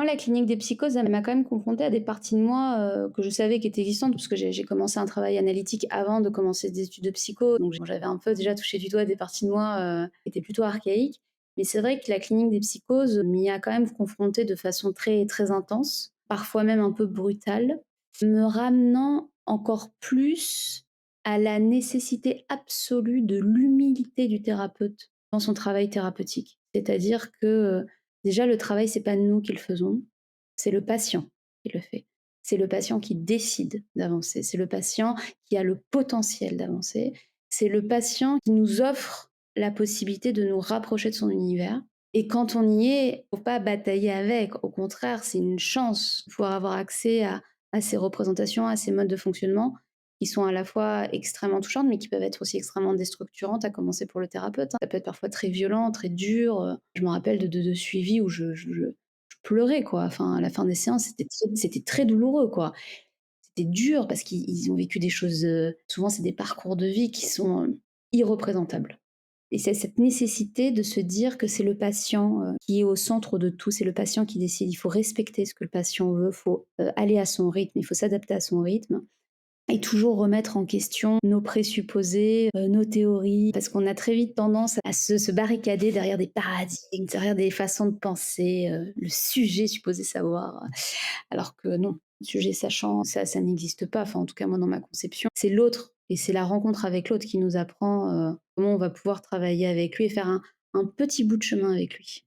Moi, la clinique des psychoses, elle m'a quand même confrontée à des parties de moi, que je savais qui étaient existantes parce que j'ai commencé un travail analytique avant de commencer des études de psycho, donc j'avais un peu déjà touché du doigt des parties de moi, qui étaient plutôt archaïques. Mais c'est vrai que la clinique des psychoses m'y a quand même confrontée de façon très, très intense, parfois même un peu brutale, me ramenant encore plus à la nécessité absolue de l'humilité du thérapeute dans son travail thérapeutique. C'est-à-dire que, déjà, le travail, c'est pas nous qui le faisons, c'est le patient qui le fait. C'est le patient qui décide d'avancer. C'est le patient qui a le potentiel d'avancer. C'est le patient qui nous offre la possibilité de nous rapprocher de son univers. Et quand on y est, faut pas batailler avec. Au contraire, c'est une chance de pouvoir avoir accès à ces représentations, à ces modes de fonctionnement qui sont à la fois extrêmement touchantes, mais qui peuvent être aussi extrêmement déstructurantes, à commencer pour le thérapeute, hein. Ça peut être parfois très violent, très dur. Je me rappelle de suivis où je pleurais, quoi. Enfin, à la fin des séances, c'était très douloureux, quoi. C'était dur parce qu'ils ont vécu des choses, souvent c'est des parcours de vie qui sont, irreprésentables. Et c'est cette nécessité de se dire que c'est le patient, qui est au centre de tout, c'est le patient qui décide. Il faut respecter ce que le patient veut, il faut, aller à son rythme, il faut s'adapter à son rythme. Et toujours remettre en question nos présupposés, nos théories, parce qu'on a très vite tendance à se barricader derrière des paradigmes, derrière des façons de penser, le sujet supposé savoir, alors que non, le sujet sachant, ça n'existe pas. Enfin, en tout cas, moi, dans ma conception, c'est l'autre et c'est la rencontre avec l'autre qui nous apprend, comment on va pouvoir travailler avec lui et faire un petit bout de chemin avec lui.